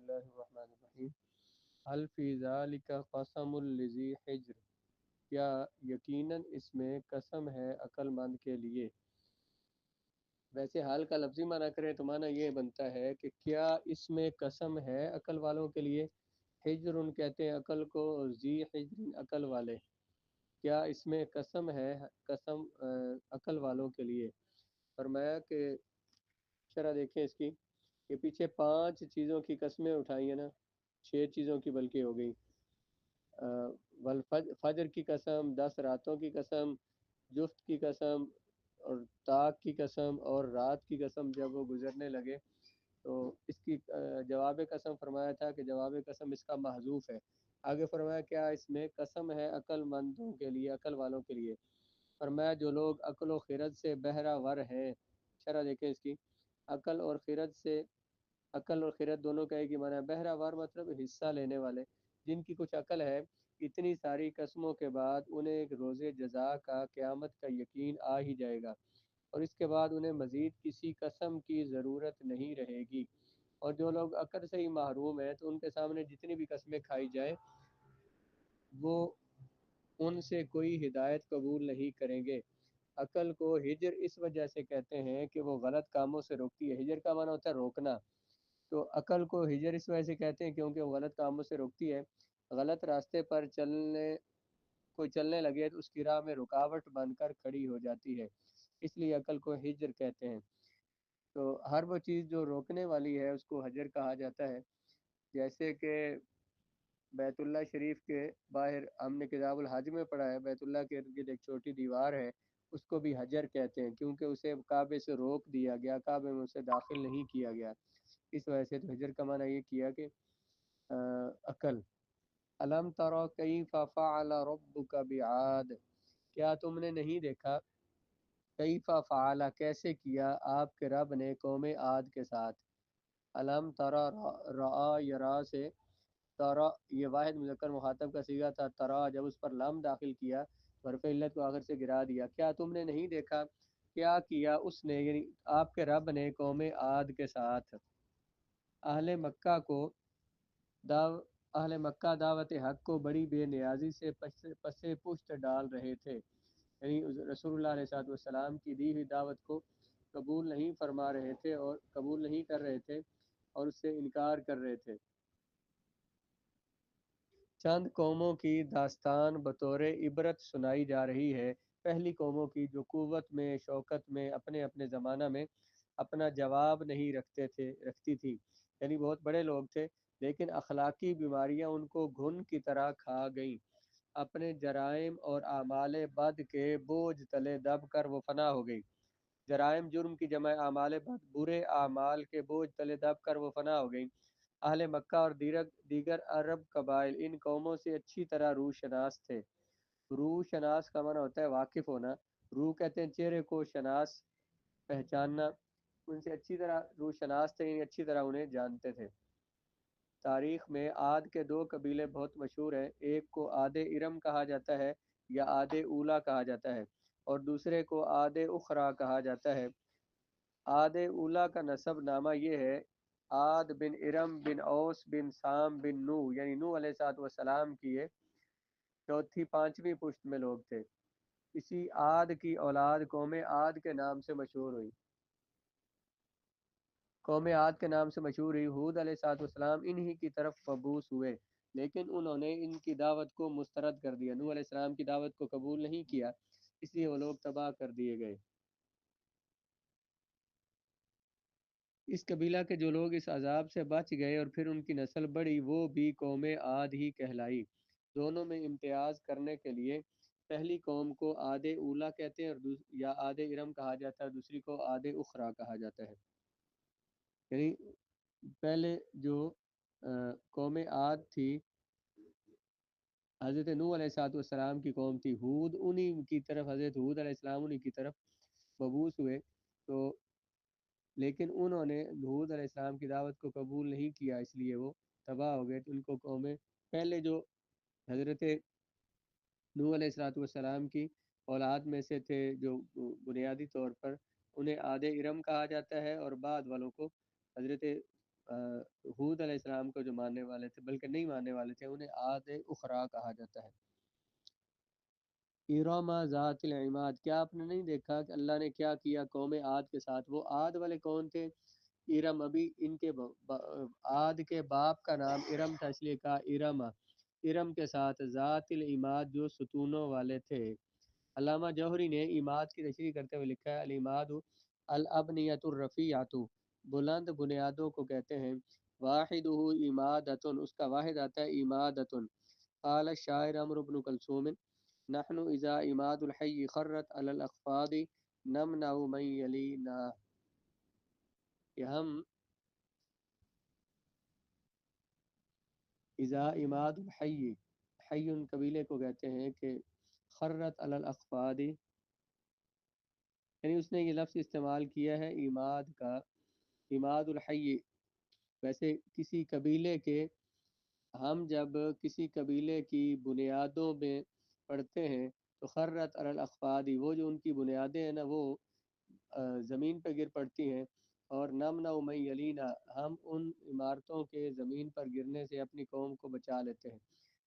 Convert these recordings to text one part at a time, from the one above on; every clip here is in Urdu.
اللہ الرحمن الرحیم حل فی ذالک قسم لذی حجر، کیا یقیناً اس میں قسم ہے عقل مند کے لیے۔ ویسے حال کا لفظی معنی کریں تو معنی یہ بنتا ہے کہ کیا اس میں قسم ہے عقل والوں کے لیے۔ حجر کہتے ہیں عقل کو، اور ذی حجر عقل والے، کیا اس میں قسم ہے، قسم عقل والوں کے لیے۔ فرمایا کہ شرح دیکھیں اس کی، کہ پیچھے 5 چیزوں کی قسمیں اٹھائی ہیں نا، 6 چیزوں کی بلکہ ہو گئی۔ فجر کی قسم، 10 راتوں کی قسم، جفت کی قسم، اور طاق کی قسم، اور رات کی قسم جب وہ گزرنے لگے تو اس کی جواب قسم فرمایا تھا کہ جواب قسم اس کا محذوف ہے۔ آگے فرمایا کیا اس میں قسم ہے عقل مندوں کے لیے، عقل والوں کے لیے۔ فرمایا جو لوگ عقل و خرد سے بہرہ ور ہیں، شرح دیکھیں اس کی، عقل اور خرد سے، عقل اور خرد دونوں کا ایک ہی معنی ہے۔ بہرہ ور مطلب حصہ لینے والے، جن کی کچھ عقل ہے، اتنی ساری قسموں کے بعد انہیں ایک روز جزا کا، قیامت کا یقین آ ہی جائے گا، اور اس کے بعد انہیں مزید کسی قسم کی ضرورت نہیں رہے گی۔ اور جو لوگ عقل سے ہی محروم ہیں تو ان کے سامنے جتنی بھی قسمیں کھائی جائیں وہ ان سے کوئی ہدایت قبول نہیں کریں گے۔ عقل کو ہجر اس وجہ سے کہتے ہیں کہ وہ غلط کاموں سے روکتی ہے۔ ہجر کا معنی ہوتا ہے روکنا، تو عقل کو ہجر اس وجہ سے کہتے ہیں کیونکہ وہ غلط کاموں سے روکتی ہے۔ غلط راستے پر کوئی چلنے لگے تو اس کی راہ میں رکاوٹ بن کر کھڑی ہو جاتی ہے، اس لیے عقل کو ہجر کہتے ہیں۔ تو ہر وہ چیز جو روکنے والی ہے اس کو ہجر کہا جاتا ہے۔ جیسے کہ بیت اللہ شریف کے باہر ہم نے کتاب الحج میں پڑھا ہے، بیت اللہ کے ارد گرد ایک چھوٹی دیوار ہے، اس کو بھی حجر کہتے ہیں کیونکہ اسے کعبے سے روک دیا گیا، کعبے میں اسے داخل نہیں کیا گیا، اس وجہ سے۔ تو حجر کا معنی یہ کیا کہ عقل۔ الم ترى کیف فعل ربک بعاد، کیا تم نے نہیں دیکھا، کیف فعل کیسے کیا آپ کے رب نے قوم عاد کے ساتھ۔ الم ترى رآ یرا سے، ترا یہ واحد مذکر مخاطب کا صیغہ تھا، ترا جب اس پر لام داخل کیا حرف علت کو آخر سے گرا دیا۔ کیا تم نے نہیں دیکھا، کیا کیا اس نے، یعنی آپ کے رب نے قوم عاد کے ساتھ۔ اہل مکہ کو اہل مکہ دعوت حق کو بڑی بے نیازی سے پس پشت ڈال رہے تھے، یعنی رسول اللہ علیہ والسلام کی دی ہوئی دعوت کو قبول نہیں فرما رہے تھے، اور قبول نہیں کر رہے تھے، اور اس سے انکار کر رہے تھے۔ چند قوموں کی داستان بطور عبرت سنائی جا رہی ہے۔ پہلی قوموں کی جو قوت میں، شوکت میں، اپنے اپنے زمانہ میں اپنا جواب نہیں رکھتی تھی، یعنی بہت بڑے لوگ تھے، لیکن اخلاقی بیماریاں ان کو گھن کی طرح کھا گئیں۔ اپنے جرائم اور اعمال بد کے بوجھ تلے دب کر وہ فنا ہو گئی۔ جرائم جرم کی جمع اعمال بد، برے اعمال کے بوجھ تلے دب کر وہ فنا ہو گئی۔ اہل مکہ اور دیگر عرب قبائل ان قوموں سے اچھی طرح روح شناس تھے۔ روح شناس کا معنی ہوتا ہے واقف ہونا، روح کہتے ہیں چہرے کو، شناس پہچاننا، ان سے اچھی طرح روح شناس تھے، یعنی اچھی طرح انہیں جانتے تھے۔ تاریخ میں عاد کے 2 قبیلے بہت مشہور ہیں، ایک کو عاد ارم کہا جاتا ہے یا عاد اولا کہا جاتا ہے، اور دوسرے کو عاد اخرى کہا جاتا ہے۔ عاد اولا کا نسب نامہ یہ ہے، عاد بن ارم بن اوس بن سام بن نو، یعنی نو علیہ السلام کی یہ چوتھی 5ویں پشت میں لوگ تھے۔ اسی عاد کی اولاد قوم عاد کے نام سے مشہور ہوئی۔ قوم عاد کے نام سے مشہور ہوئی۔ ہود علیہ السلام انہی کی طرف مبعوث ہوئے، لیکن انہوں نے ان کی دعوت کو مسترد کر دیا، نوح علیہ السلام کی دعوت کو قبول نہیں کیا، اس لیے وہ لوگ تباہ کر دیے گئے۔ اس قبیلہ کے جو لوگ اس عذاب سے بچ گئے اور پھر ان کی نسل بڑھی، وہ بھی قوم عاد ہی کہلائی۔ دونوں میں امتیاز کرنے کے لیے پہلی قوم کو عاد اولا کہتے ہیں، اور یا عاد ارم کہا جاتا ہے، دوسری کو عاد اخرى کہا جاتا ہے۔ یعنی پہلے جو قوم عاد تھی، حضرت نوح علیہ السلام کی قوم تھی، ہود انہی کی طرف، حضرت ہود علیہ السلام انہی کی طرف مبعوث ہوئے، تو لیکن انہوں نے ہود علیہ السلام کی دعوت کو قبول نہیں کیا، اس لیے وہ تباہ ہو گئے۔ تو ان کو قومیں پہلے جو حضرت نوح علیہ السلام کی اولاد میں سے تھے، جو بنیادی طور پر انہیں عاد ارم کہا جاتا ہے، اور بعد والوں کو حضرت حود علیہ السلام کو جو ماننے والے تھے، بلکہ نہیں ماننے والے تھے، انہیں عاد اخرا کہا جاتا ہے۔ ارم ذات العماد، کیا آپ نے نہیں دیکھا کہ اللہ نے کیا کیا قوم عاد کے ساتھ؟ وہ عاد والے کون تھے؟ ارم، ابھی ان کے عاد کے باپ کا نام ارم تھا، اس لیے کہا ارم۔ ارم کے ساتھ ذات العماد، جو ستونوں والے تھے۔ علامہ جوہری نے عماد کی تشریح کرتے ہوئے لکھا ہے العماد الابنیۃ الرفیعۃ، بلند بنیادوں کو کہتے ہیں۔ واحدہ عمادۃ، اس کا واحد آتا ہے عمادۃ۔ قال الشاعر عمرو بن کلثوم نحن اذا عماد الحی خرت علی الاخفاض نمنع من یلینا، کہ ہم اذا عماد الحی، حی قبیلے کو کہتے ہیں، کہ خرت علی الاخفاض، یعنی اس نے یہ لفظ استعمال کیا ہے عماد کا، عماد الحی۔ ویسے کسی قبیلے کے، ہم جب کسی قبیلے کی بنیادوں میں پڑھتے ہیں تو خرت علی الاخفاد، وہ جو ان کی بنیادیں ہیں نا وہ زمین پہ گر پڑتی ہیں، اور نمنع من یلینا، ہم ان عمارتوں کے زمین پر گرنے سے اپنی قوم کو بچا لیتے ہیں۔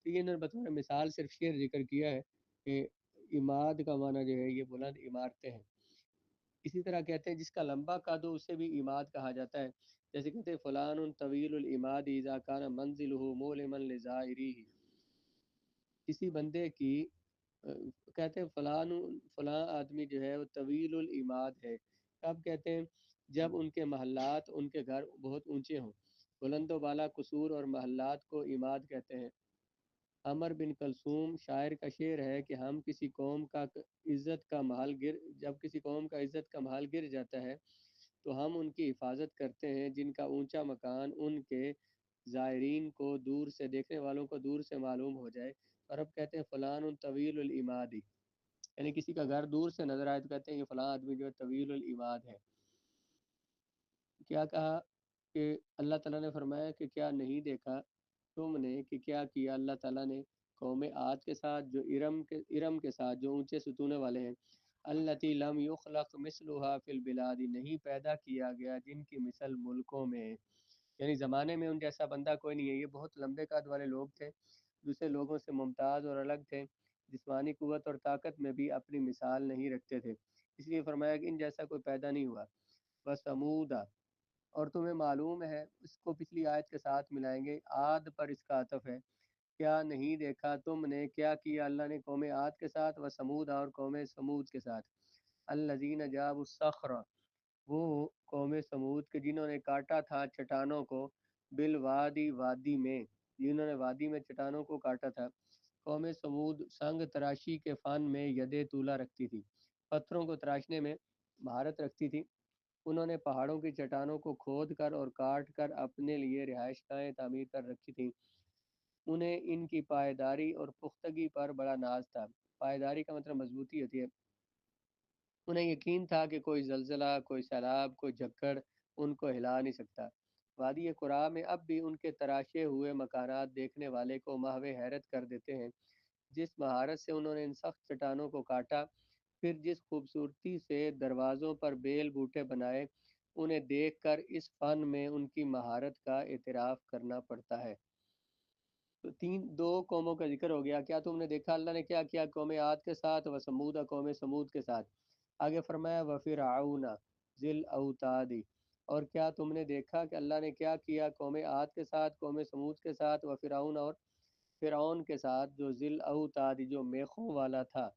تو یہ انہوں نے بطور مثال صرف شعر ذکر کیا ہے کہ عماد کا معنی جو ہے یہ بلند عمارتیں ہیں۔ اسی طرح کہتے ہیں جس کا لمبا قد ہو اسے بھی عماد کہا جاتا ہے، جیسے کہتے ہیں فلان طویل العماد اذا کان منزلہ مولما لزائرہ، کسی بندے کی کہتے ہیں فلاں آدمی جو ہے وہ طویل العماد ہے، کب کہتے ہیں؟ جب ان کے محلات، ان کے گھر بہت اونچے ہوں۔ بلند و بالا قصور اور محلات کو عماد کہتے ہیں۔ عمر بن کلثوم شاعر کا شعر ہے کہ ہم کسی قوم کا عزت کا محل جب کسی قوم کا عزت کا محل گر جاتا ہے تو ہم ان کی حفاظت کرتے ہیں، جن کا اونچا مکان ان کے زائرین کو دور سے، دیکھنے والوں کو دور سے معلوم ہو جائے۔ اور اب کہتے ہیں فلان طویل العمادی، یعنی کسی کا گھر دور سے نظر آئے تو کہتے ہیں یہ فلاں آدمی جو ہے طویل العماد ہے۔ کیا کہا کہ اللہ تعالیٰ نے فرمایا کہ کیا نہیں دیکھا تم نے کہ کیا کیا اللہ تعالیٰ نے قوم عاد کے ساتھ، جو ارم کے ساتھ، جو اونچے ستونے والے ہیں۔ التی لم یخلق مثلها فی البلاد، نہیں پیدا کیا گیا جن کی مثل ملکوں میں، یعنی زمانے میں ان جیسا بندہ کوئی نہیں ہے۔ یہ بہت لمبے قد والے لوگ تھے، دوسرے لوگوں سے ممتاز اور الگ تھے، جسمانی قوت اور طاقت میں بھی اپنی مثال نہیں رکھتے تھے، اس لیے فرمایا کہ ان جیسا کوئی پیدا نہیں ہوا۔ وَثَمُودَ، اور تمہیں معلوم ہے، اس کو پچھلی آیت کے ساتھ ملائیں گے، عاد پر اس کا عطف ہے۔ کیا نہیں دیکھا تم نے، کیا کیا اللہ نے قوم عاد کے ساتھ، وثمود، اور قوم سمود کے ساتھ۔ الذین جابوا الصخر، وہ قوم سمود کے جنہوں نے کاٹا تھا چٹانوں کو، بالوادی، وادی میں، جنہوں نے وادی میں چٹانوں کو کاٹا تھا۔ قوم سمود سنگ تراشی کے فن میں ید طولہ رکھتی تھی، پتھروں کو تراشنے میں مہارت رکھتی تھی۔ انہوں نے پہاڑوں کی چٹانوں کو کھود کر اور کاٹ کر اپنے لیے رہائش گاہیں تعمیر کر رکھی تھیں۔ انہیں ان کی پائیداری اور پختگی پر بڑا ناز تھا۔ پائیداری کا مطلب مضبوطی ہوتی ہے۔ انہیں یقین تھا کہ کوئی زلزلہ، کوئی سیلاب، کوئی جھکڑ ان کو ہلا نہیں سکتا۔ وادی قرا میں اب بھی ان کے تراشے ہوئے مکانات دیکھنے والے کو محو حیرت کر دیتے ہیں۔ جس مہارت سے انہوں نے ان سخت چٹانوں کو کاٹا، پھر جس خوبصورتی سے دروازوں پر بیل بوٹے بنائے، انہیں دیکھ کر اس فن میں ان کی مہارت کا اعتراف کرنا پڑتا ہے۔ تو دو قوموں کا ذکر ہو گیا۔ کیا تم نے دیکھا اللہ نے کیا کیا قوم عاد کے ساتھ، وثمود، قوم سمود کے ساتھ۔ آگے فرمایا وفرعون ذی الاوتاد، اور کیا تم نے دیکھا کہ اللہ نے کیا کیا قوم عاد کے ساتھ، قوم سمود کے ساتھ، وفرعون، اور فرعون کے ساتھ، جو ذی الاوتاد، جو میخوں والا تھا۔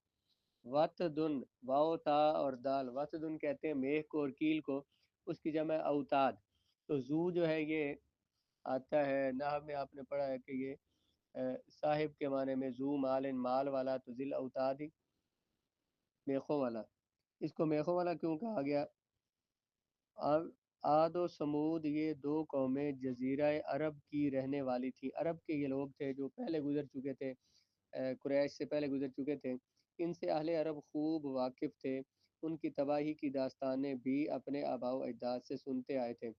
وتدن، واو تا اور دال، وتدن کہتے ہیں میخ کو اور کیل کو، اس کی جمع اوتاد۔ تو زو جو ہے یہ آتا ہے نحو میں، آپ نے پڑھا ہے کہ یہ صاحب کے معنی میں، زو مال، مال والا، تو ذل اوتاد میخوں والا۔ اس کو میخوں والا کیوں کہا گیا؟ عاد و سمود یہ دو قومیں جزیرہ عرب کی رہنے والی تھیں۔ عرب کے یہ لوگ تھے جو پہلے گزر چکے تھے، قریش سے پہلے گزر چکے تھے، ان سے اہل عرب خوب واقف تھے۔ ان کی تباہی کی داستانیں بھی اپنے آباء و اجداد سے سنتے آئے تھے۔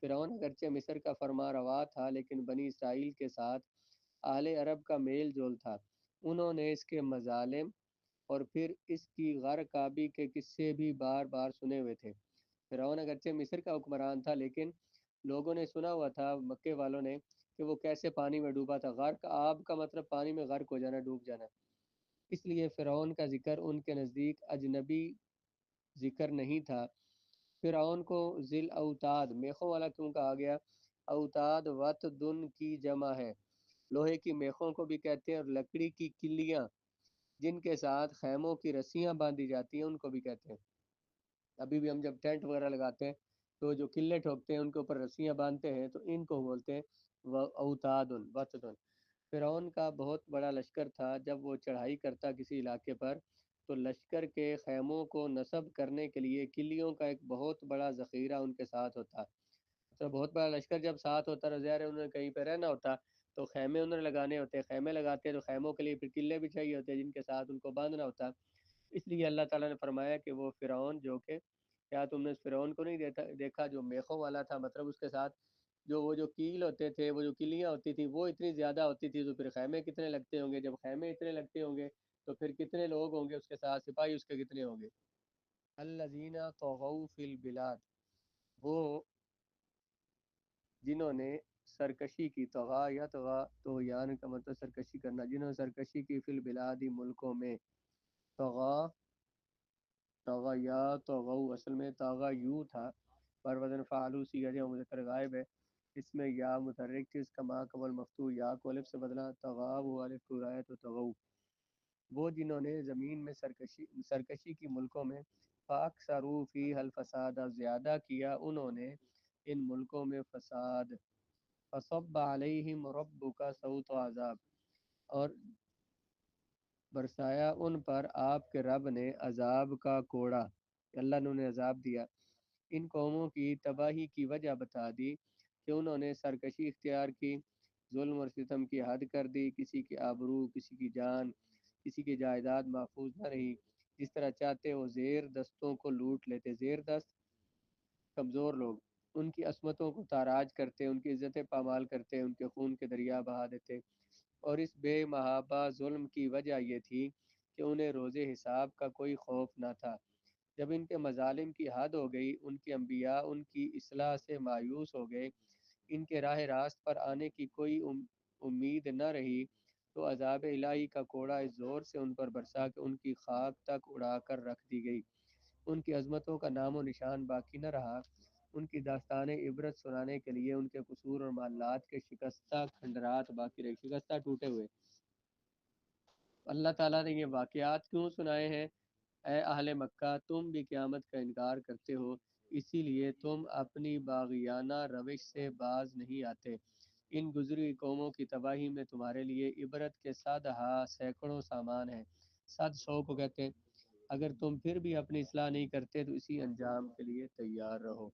فرعون اگرچہ مصر کا فرما روا تھا، لیکن بنی اسرائیل کے ساتھ اہل عرب کا میل جول تھا۔ انہوں نے اس کے مظالم اور پھر اس کی غرقابی کے قصے بھی بار بار سنے ہوئے تھے۔ فرعون اگرچہ مصر کا حکمران تھا، لیکن لوگوں نے سنا ہوا تھا مکے والوں نے کہ وہ کیسے پانی میں ڈوبا تھا. غرق، آب کا مطلب پانی میں غرق ہو جانا، ڈوب جانا. اس لیے فرعون کا ذکر ان کے نزدیک اجنبی ذکر نہیں تھا. فرعون کو ذل اوتاد میخوں والا کیوں کہا گیا؟ اوتاد وت دن کی جمع ہے. لوہے کی میخوں کو بھی کہتے ہیں، اور لکڑی کی کلیاں جن کے ساتھ خیموں کی رسیاں باندھی جاتی ہیں ان کو بھی کہتے ہیں. ابھی بھی ہم جب ٹینٹ وغیرہ لگاتے ہیں تو جو قلعے ٹھوکتے ہیں ان کے اوپر رسیاں باندھتے ہیں تو ان کو بولتے ہیں اوتادن وتدن. فرعون کا بہت بڑا لشکر تھا. جب وہ چڑھائی کرتا کسی علاقے پر تو لشکر کے خیموں کو نصب کرنے کے لیے کلیوں کا ایک بہت بڑا ذخیرہ ان کے ساتھ ہوتا. تو بہت بڑا لشکر جب ساتھ ہوتا ہے، ظاہر ہے انہوں نے کہیں پہ رہنا ہوتا تو خیمے انہوں نے لگانے ہوتے. خیمے لگاتے ہیں تو خیموں کے لیے پھر قلعے بھی چاہیے ہوتے ہیں جن کے ساتھ ان کو باندھنا ہوتا. اس لیے اللہ تعالیٰ نے فرمایا کہ وہ فرعون جو کہ کیا تم نے اس فرعون کو نہیں دیکھا جو میخوں والا تھا، مطلب اس کے ساتھ جو وہ جو کیل ہوتے تھے، وہ جو کلیاں ہوتی تھی وہ اتنی زیادہ ہوتی تھی، تو پھر خیمے کتنے لگتے ہوں گے؟ جب خیمے اتنے لگتے ہوں گے تو پھر کتنے لوگ ہوں گے اس کے ساتھ، سپاہی اس کے کتنے ہوں گے؟ الذین طغوا فی البلاد، وہ جنہوں نے سرکشی کی. طغا یا طغا طغیان کا مطلب سرکشی کرنا. جنہوں نے سرکشی کی فی البلاد ملکوں میں. طغا طغا یا طغو اصل میں طغا یو تھا پر وزن فعلو سیغہ جو مذکر غائب ہے. اس میں یا متحرک تھی، اس کا ما قبل مفتوح یا کو الف سے بدلا. طغا وہ الف کو رایت و طغو، وہ جنہوں نے زمین میں سرکشی کی ملکوں میں. فاکثروا فیہا الفساد، زیادہ کیا انہوں نے ان ملکوں میں فساد. فصب علیہم ربک سوط عذاب، اور برسایا ان پر آپ کے رب نے عذاب کا کوڑا. اللہ نے انہیں عذاب دیا. ان قوموں کی تباہی کی وجہ بتا دی کہ انہوں نے سرکشی اختیار کی، ظلم اور ستم کی حد کر دی. کسی کی آبرو، کسی کی جان، کسی کی جائیداد محفوظ نہ رہی. جس طرح چاہتے وہ زیر دستوں کو لوٹ لیتے. زیر دست کمزور لوگ، ان کی عصمتوں کو تاراج کرتے، ان کی عزتیں پامال کرتے، ان کے خون کے دریا بہا دیتے. اور اس بے محابہ ظلم کی وجہ یہ تھی کہ انہیں روز حساب کا کوئی خوف نہ تھا. جب ان کے مظالم کی حد ہو گئی، ان کے انبیاء ان کی اصلاح سے مایوس ہو گئے، ان کے راہ راست پر آنے کی کوئی امید نہ رہی، تو عذاب الہی کا کوڑا اس زور سے ان پر برسا کہ ان کی خاک تک اڑا کر رکھ دی گئی. ان کی عظمتوں کا نام و نشان باقی نہ رہا. ان کی داستان عبرت سنانے کے لیے ان کے قصور اور معاملات کے شکستہ کھنڈرات باقی رہے، شکستہ ٹوٹے ہوئے. اللہ تعالیٰ نے یہ واقعات کیوں سنائے ہیں؟ اے اہل مکہ، تم بھی قیامت کا انکار کرتے ہو، اسی لیے تم اپنی باغیانہ روش سے باز نہیں آتے. ان گزری قوموں کی تباہی میں تمہارے لیے عبرت کے صدہا سینکڑوں سامان ہیں. 100 کو کہتے ہیں. اگر تم پھر بھی اپنی اصلاح نہیں کرتے تو اسی انجام کے لیے تیار رہو.